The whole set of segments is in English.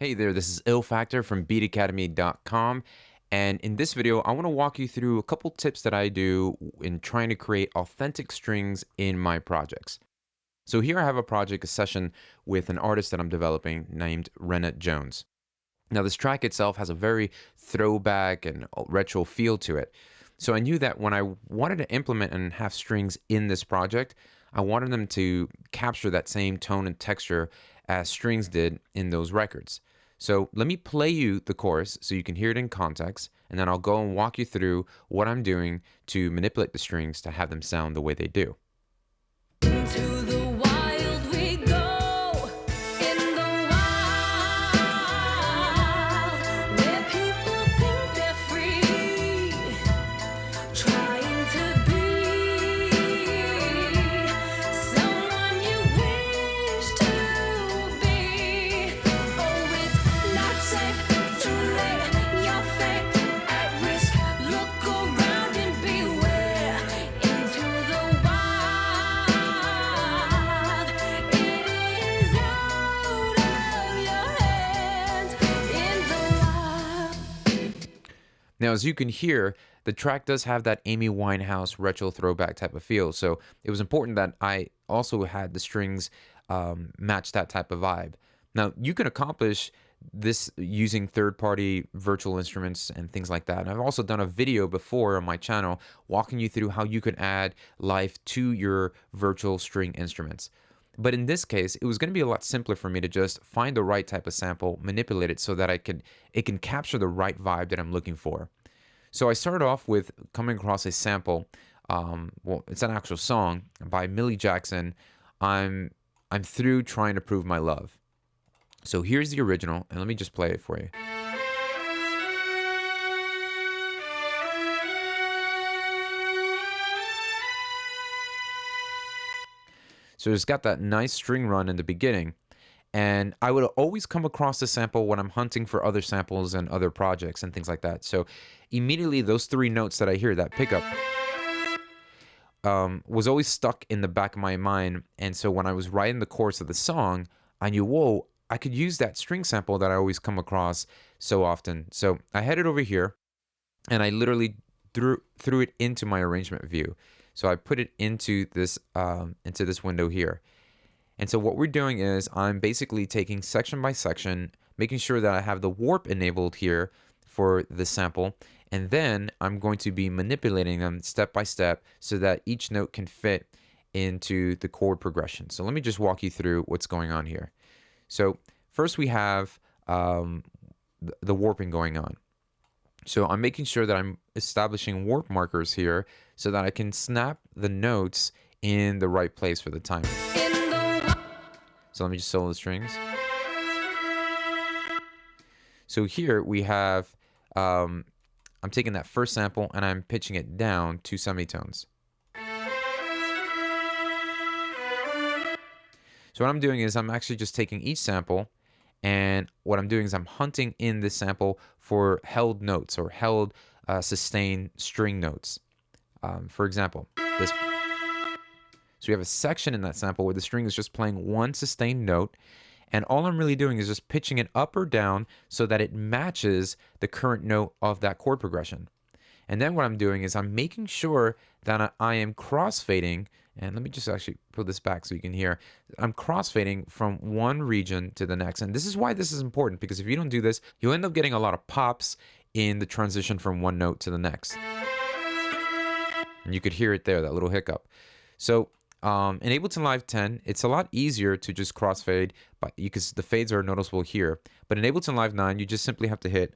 Hey there, this is Ill Factor from beatacademy.com, and in this video I want to walk you through a couple tips that I do in trying to create authentic strings in my projects. So here I have a project, a session with an artist that I'm developing named Renna Jones. Now this track itself has a very throwback and retro feel to it. So I knew that when I wanted to implement and have strings in this project, I wanted them to capture that same tone and texture as strings did in those records. So let me play you the chorus so you can hear it in context, and then I'll go and walk you through what I'm doing to manipulate the strings to have them sound the way they do. Into the wild we go, in the wild, where people think they're free, trying to be someone you wish to be. Oh, it's not safe to lay your fate at risk. Look around and beware. Into the wild, it is out of your hands. In the wild. Now, as you can hear, the track does have that Amy Winehouse retro throwback type of feel, so it was important that I also had the strings match that type of vibe. Now, you can accomplish this using third-party virtual instruments and things like that. And I've also done a video before on my channel walking you through how you can add life to your virtual string instruments. But in this case, it was going to be a lot simpler for me to just find the right type of sample, manipulate it so that it can capture the right vibe that I'm looking for. So I started off with coming across a sample. Well, it's an actual song by Millie Jackson. I'm through trying to prove my love. So here's the original, and let me just play it for you. So it's got that nice string run in the beginning, and I would always come across the sample when I'm hunting for other samples and other projects and things like that. So immediately those three notes that I hear, that pickup, was always stuck in the back of my mind. And so when I was writing the chorus of the song, I knew, whoa, I could use that string sample that I always come across so often. So I headed over here and I literally threw it into my arrangement view. So I put it into this window here. And so what we're doing is I'm basically taking section by section, making sure that I have the warp enabled here for the sample, and then I'm going to be manipulating them step by step so that each note can fit into the chord progression. So let me just walk you through what's going on here. So first we have the warping going on. So I'm making sure that I'm establishing warp markers here so that I can snap the notes in the right place for the timing. So let me just solo the strings. So here we have, I'm taking that first sample and I'm pitching it down 2 semitones. So what I'm doing is I'm actually just taking each sample, and what I'm doing is I'm hunting in this sample for held notes or held sustained string notes. For example, this. So we have a section in that sample where the string is just playing one sustained note, and all I'm really doing is just pitching it up or down so that it matches the current note of that chord progression. And then what I'm doing is I'm making sure that I am crossfading, and let me just actually pull this back so you can hear. I'm crossfading from one region to the next. And this is why this is important, because if you don't do this, you'll end up getting a lot of pops in the transition from one note to the next. And you could hear it there, that little hiccup. So in Ableton Live 10, it's a lot easier to just crossfade because the fades are noticeable here. But in Ableton Live 9, you just simply have to hit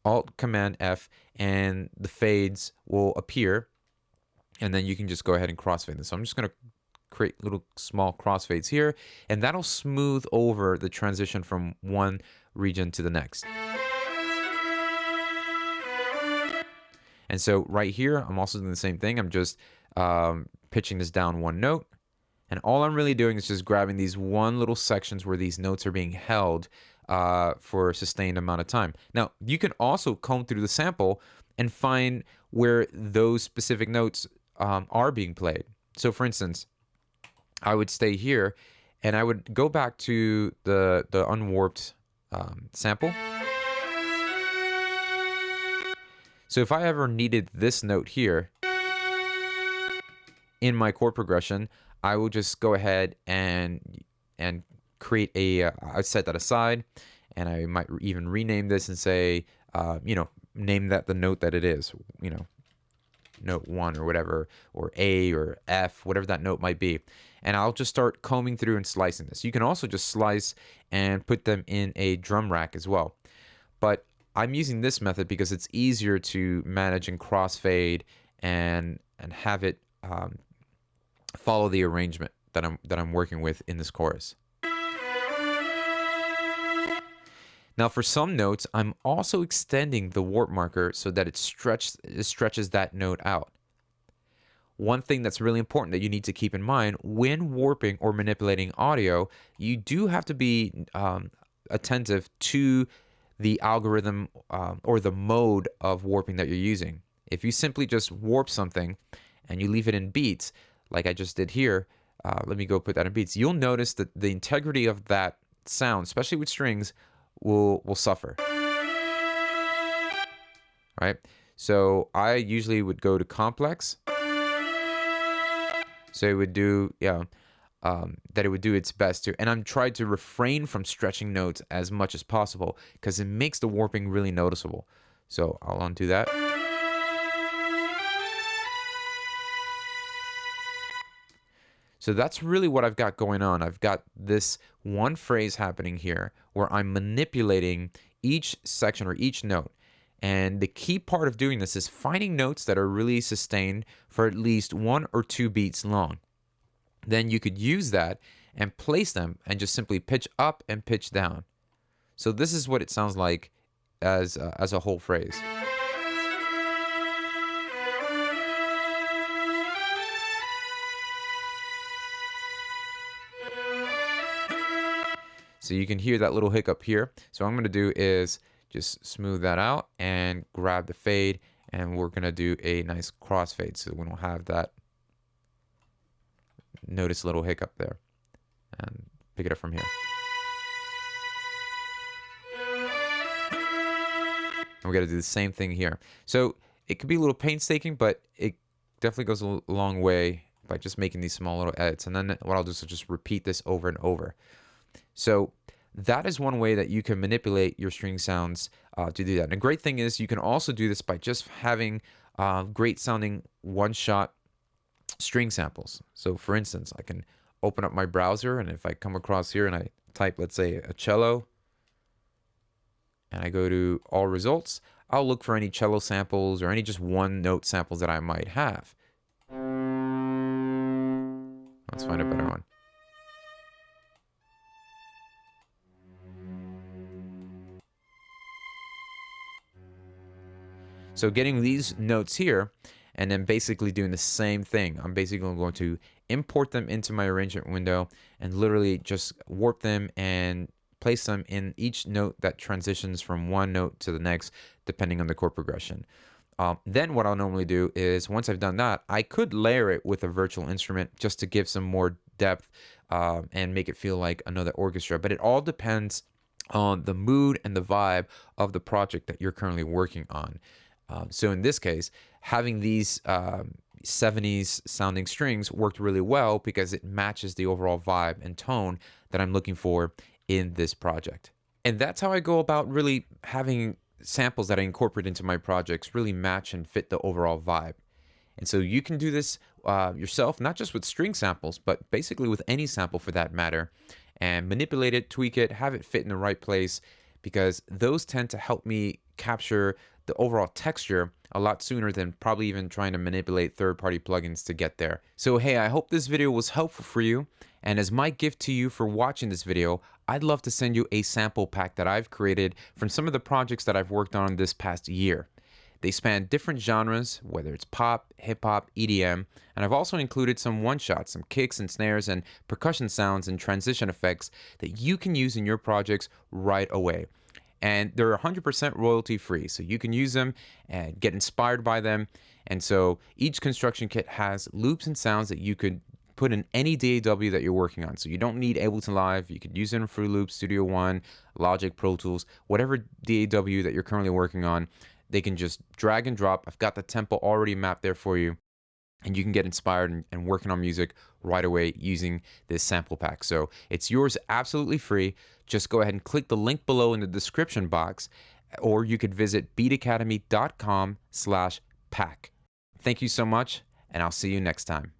Alt-Command-F and the fades will appear, and then you can just go ahead and crossfade this. So I'm just going to create little small crossfades here, and that'll smooth over the transition from one region to the next. And so right here, I'm also doing the same thing. I'm just pitching this down one note, and all I'm really doing is just grabbing these one little sections where these notes are being held for a sustained amount of time. Now, you can also comb through the sample and find where those specific notes are being played. So for instance, I would stay here and I would go back to the unwarped sample. So if I ever needed this note here in my chord progression, I will just go ahead and create a, I set that aside, and I might even rename this and say, name that the note that it is, note 1 or whatever, or A or F, whatever that note might be. And I'll just start combing through and slicing this. You can also just slice and put them in a drum rack as well. But I'm using this method because it's easier to manage and crossfade and have it follow the arrangement that I'm working with in this chorus. Now for some notes, I'm also extending the warp marker so that it stretches that note out. One thing that's really important that you need to keep in mind when warping or manipulating audio, you do have to be attentive to the algorithm or the mode of warping that you're using. If you simply just warp something and you leave it in beats, like I just did here, let me go put that in beats, you'll notice that the integrity of that sound, especially with strings, will suffer. Right? So I usually would go to complex. So it would do, that it would do its best to, and I'm trying to refrain from stretching notes as much as possible because it makes the warping really noticeable. So I'll undo that. So that's really what I've got going on. I've got this one phrase happening here where I'm manipulating each section or each note. And the key part of doing this is finding notes that are really sustained for at least 1 or 2 beats long. Then you could use that and place them and just simply pitch up and pitch down. So this is what it sounds like as a whole phrase. So you can hear that little hiccup here. So what I'm going to do is just smooth that out and grab the fade, and we're going to do a nice crossfade so we don't have that notice little hiccup there, and pick it up from here. And we got to do the same thing here. So it could be a little painstaking, but it definitely goes a long way by just making these small little edits. And then what I'll do is I'll just repeat this over and over. So that is one way that you can manipulate your string sounds to do that. And the great thing is you can also do this by just having great sounding one-shot string samples. So for instance, I can open up my browser, and if I come across here and I type, let's say, a cello, and I go to all results, I'll look for any cello samples or any just one note samples that I might have. Let's find a better one. So getting these notes here and then basically doing the same thing. I'm basically going to import them into my arrangement window and literally just warp them and place them in each note that transitions from one note to the next, depending on the chord progression. Then what I'll normally do is once I've done that, I could layer it with a virtual instrument just to give some more depth and make it feel like another orchestra. But it all depends on the mood and the vibe of the project that you're currently working on. So in this case, having these 70s sounding strings worked really well because it matches the overall vibe and tone that I'm looking for in this project. And that's how I go about really having samples that I incorporate into my projects really match and fit the overall vibe. And so you can do this yourself, not just with string samples, but basically with any sample for that matter, and manipulate it, tweak it, have it fit in the right place, because those tend to help me capture the overall texture a lot sooner than probably even trying to manipulate third-party plugins to get there. So hey, I hope this video was helpful for you, and as my gift to you for watching this video, I'd love to send you a sample pack that I've created from some of the projects that I've worked on this past year. They span different genres, whether it's pop, hip-hop, EDM, and I've also included some one-shots, some kicks and snares and percussion sounds and transition effects that you can use in your projects right away. And they're 100% royalty free, so you can use them and get inspired by them. And so each construction kit has loops and sounds that you could put in any DAW that you're working on. So you don't need Ableton Live. You could use it in Fruit Loops, Studio One, Logic, Pro Tools, whatever DAW that you're currently working on. They can just drag and drop. I've got the tempo already mapped there for you. And you can get inspired and working on music right away using this sample pack. So it's yours absolutely free. Just go ahead and click the link below in the description box, or you could visit beatacademy.com/pack. Thank you so much, and I'll see you next time.